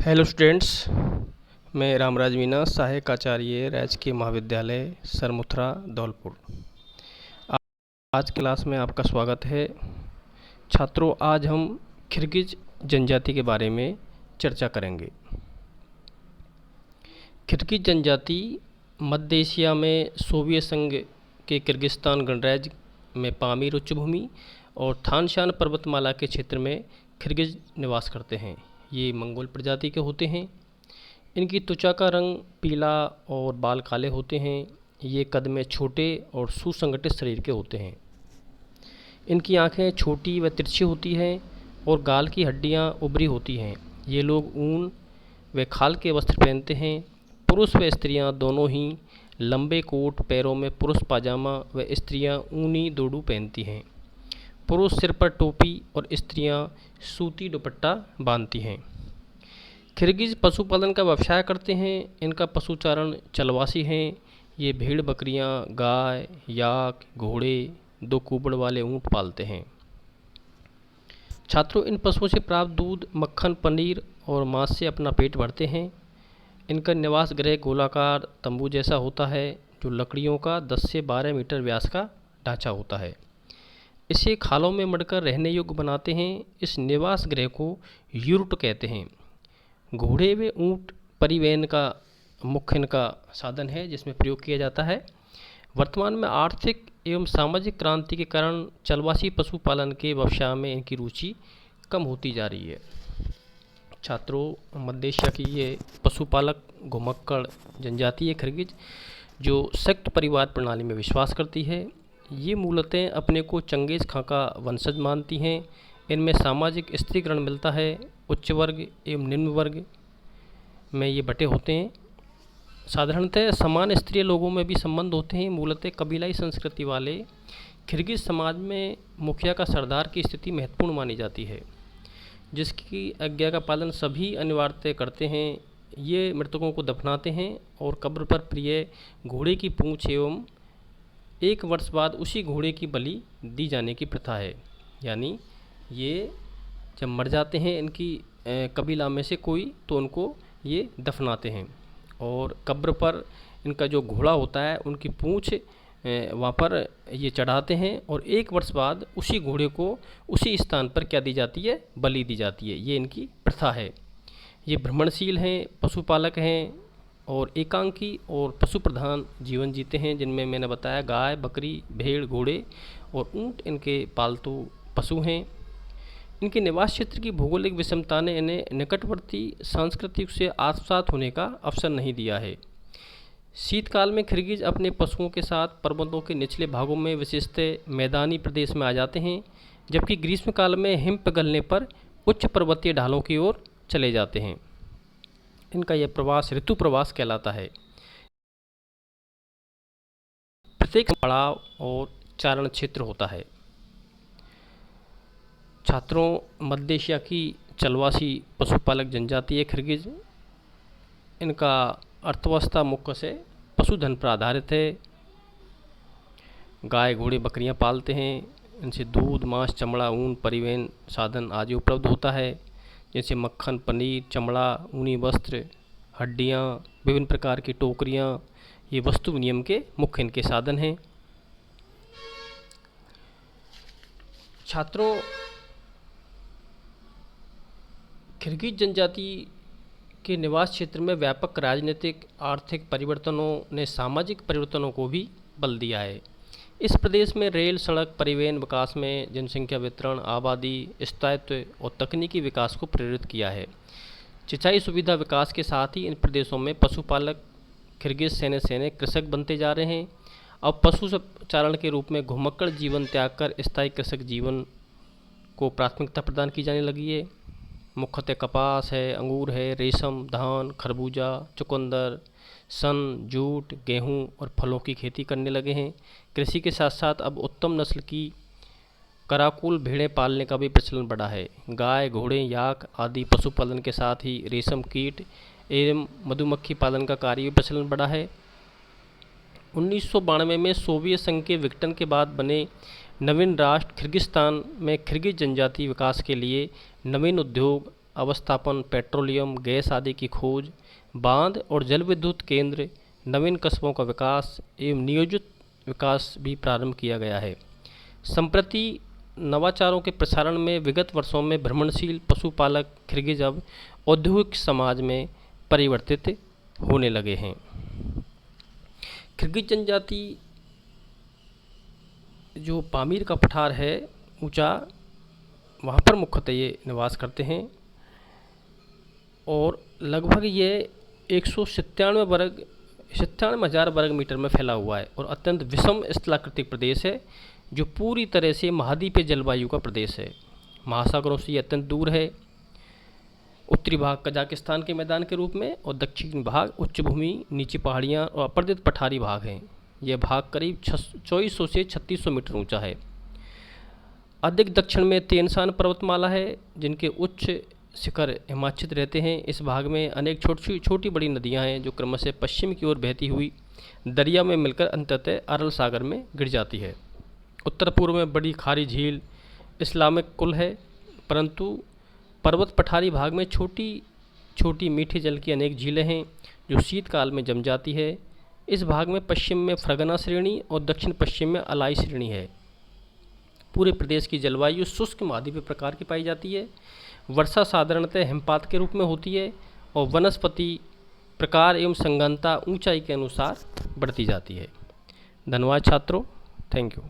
Hello students, मैं रामराज मीना, सहायक आचार्य राजकीय महाविद्यालय सरमुथरा धौलपुर। आज क्लास में आपका स्वागत है। छात्रों, आज हम किर्गिज जनजाति के बारे में चर्चा करेंगे। किर्गिज जनजाति मध्य एशिया में सोवियत संघ के किर्गिस्तान गणराज्य में पामीर उच्चभूमि और थानशान पर्वतमाला के क्षेत्र में किर्गिज निवास करते हैं। ये मंगोल प्रजाति के होते हैं। इनकी त्वचा का रंग पीला और बाल काले होते हैं। ये कद में छोटे और सुसंगठित शरीर के होते हैं। इनकी आंखें छोटी व तिरछी होती हैं और गाल की हड्डियां उभरी होती हैं। ये लोग ऊन व खाल के वस्त्र पहनते हैं। पुरुष व स्त्रियां दोनों ही लंबे कोट, पैरों में पुरुष पाजामा व स्त्रियां ऊनी दोडू पहनती हैं। पुरुष सिर पर टोपी और स्त्रियां सूती दुपट्टा बांधती हैं। किर्गिज पशुपालन का व्यवसाय करते हैं। इनका पशुचारण चलवासी हैं। ये भेड़, बकरियां, गाय, याक, घोड़े, 2 कुबड़ वाले ऊँट पालते हैं। छात्रों, इन पशुओं से प्राप्त दूध, मक्खन, पनीर और मांस से अपना पेट भरते हैं। इनका निवास गृह गोलाकार तंबू जैसा होता है, जो लकड़ियों का 10 से 12 मीटर व्यास का ढांचा होता है। इसे खालों में मढ़कर रहने योग्य बनाते हैं। इस निवास गृह को यूर्ट कहते हैं। घोड़े व ऊँट परिवहन का मुख्य इनका साधन है, जिसमें प्रयोग किया जाता है। वर्तमान में आर्थिक एवं सामाजिक क्रांति के कारण चलवासी पशुपालन के व्यवसाय में इनकी रुचि कम होती जा रही है। छात्रों, मध्य एशिया की ये पशुपालक घुमक्कड़ जनजाति है किर्गिज, जो संयुक्त परिवार प्रणाली में विश्वास करती है। ये मूलतः अपने को चंगेज़ खां का वंशज मानती हैं। इनमें सामाजिक स्त्रीकरण मिलता है। उच्च वर्ग एवं निम्न वर्ग में ये बटे होते हैं। साधारणतः समान स्त्रीय लोगों में भी संबंध होते हैं। मूलतः कबीलाई संस्कृति वाले किर्गिज समाज में मुखिया का सरदार की स्थिति महत्वपूर्ण मानी जाती है, जिसकी आज्ञा का पालन सभी अनिवार्यतः करते हैं। ये मृतकों को दफनाते हैं और कब्र पर प्रिय घोड़े की पूंछ एवं 1 वर्ष बाद उसी घोड़े की बलि दी जाने की प्रथा है। यानी ये जब मर जाते हैं इनकी कबीला में से कोई, तो उनको ये दफनाते हैं और कब्र पर इनका जो घोड़ा होता है उनकी पूंछ वहाँ पर ये चढ़ाते हैं और 1 वर्ष बाद उसी घोड़े को उसी स्थान पर क्या दी जाती है, बलि दी जाती है। ये इनकी प्रथा है। ये भ्रमणशील हैं, पशुपालक हैं और एकांकी और पशु प्रधान जीवन जीते हैं, जिनमें मैंने बताया गाय, बकरी, भेड़, घोड़े और ऊँट इनके पालतू पशु हैं। इनके निवास क्षेत्र की भौगोलिक विषमता ने इन्हें निकटवर्ती सांस्कृतिक से आत्मसात होने का अवसर नहीं दिया है। शीतकाल में किर्गिज अपने पशुओं के साथ पर्वतों के निचले भागों में, विशेषतः मैदानी प्रदेश में आ जाते हैं, जबकि ग्रीष्मकाल में हिम पिघलने पर उच्च पर्वतीय ढालों की ओर चले जाते हैं। इनका यह प्रवास ऋतु प्रवास कहलाता है। प्रत्येक पड़ाव और चारण क्षेत्र होता है। छात्रों, मध्य एशिया की चलवासी पशुपालक जनजाति है किर्गिज। इनका अर्थव्यवस्था मुख्य से पशुधन पर आधारित है। गाय, घोड़े, बकरियां पालते हैं। इनसे दूध, मांस, चमड़ा, ऊन, परिवहन साधन आदि उपलब्ध होता है, जैसे मक्खन, पनीर, चमड़ा, ऊनी वस्त्र, हड्डियाँ, विभिन्न प्रकार की टोकरियाँ। ये वस्तु विनिमय के मुख्य इनके साधन हैं। छात्रों, किर्गिज जनजाति के निवास क्षेत्र में व्यापक राजनीतिक आर्थिक परिवर्तनों ने सामाजिक परिवर्तनों को भी बल दिया है। इस प्रदेश में रेल, सड़क, परिवहन विकास में जनसंख्या वितरण, आबादी, स्थायित्व और तकनीकी विकास को प्रेरित किया है। सिंचाई सुविधा विकास के साथ ही इन प्रदेशों में पशुपालक किर्गिज सैन्य कृषक बनते जा रहे हैं। अब पशु चारण के रूप में घुमक्कड़ जीवन त्याग कर स्थायी कृषक जीवन को प्राथमिकता प्रदान की जाने लगी है। मुख्यतः कपास है, अंगूर है, रेशम, धान, खरबूजा, चुकंदर, सन, जूट, गेहूं और फलों की खेती करने लगे हैं। कृषि के साथ साथ अब उत्तम नस्ल की कराकुल भेड़ें पालने का भी प्रचलन बढ़ा है। गाय, घोड़े, याक आदि पशुपालन के साथ ही रेशम कीट एवं मधुमक्खी पालन का कार्य भी प्रचलन बढ़ा है। 1992 में सोवियत संघ के विघटन के बाद बने नवीन राष्ट्र किर्गिस्तान में किर्गिज जनजाति विकास के लिए नवीन उद्योग, अवस्थापन, पेट्रोलियम, गैस आदि की खोज, बांध और जल विद्युत केंद्र, नवीन कस्बों का विकास एवं नियोजित विकास भी प्रारंभ किया गया है। संप्रति नवाचारों के प्रसारण में विगत वर्षों में भ्रमणशील पशुपालक खिर्गिज अब औद्योगिक समाज में परिवर्तित होने लगे हैं। खिर्गिज जनजाति जो पामीर का पठार है ऊंचा, वहाँ पर मुख्यतः ये निवास करते हैं और लगभग ये 197,000 वर्ग मीटर में फैला हुआ है और अत्यंत विषम स्थलाकृतिक प्रदेश है जो पूरी तरह से महाद्वीपीय जलवायु का प्रदेश है। महासागरों से ये अत्यंत दूर है। उत्तरी भाग कजाकिस्तान के मैदान के रूप में और दक्षिणी भाग उच्च भूमि, नीची पहाड़ियाँ और अपर्दित पठारी भाग हैं। यह भाग करीब 2400 से 3600 मीटर ऊंचा है। अधिक दक्षिण में तेनसान पर्वतमाला है जिनके उच्च शिखर हिमाच्छित रहते हैं। इस भाग में अनेक छोटी बड़ी नदियां हैं जो क्रमशः पश्चिम की ओर बहती हुई दरिया में मिलकर अंततः अरल सागर में गिर जाती है। उत्तर पूर्व में बड़ी खारी झील इस्लामिक कुल है, परंतु पर्वत पठारी भाग में छोटी छोटी मीठे जल की अनेक झीलें हैं जो शीतकाल में जम जाती है। इस भाग में पश्चिम में फरगना श्रेणी और दक्षिण पश्चिम में अलाई श्रेणी है। पूरे प्रदेश की जलवायु शुष्क महाद्वीपीय प्रकार की पाई जाती है। वर्षा साधारणतः हिमपात के रूप में होती है और वनस्पति प्रकार एवं संघनता ऊंचाई के अनुसार बढ़ती जाती है। धन्यवाद छात्रों, थैंक यू।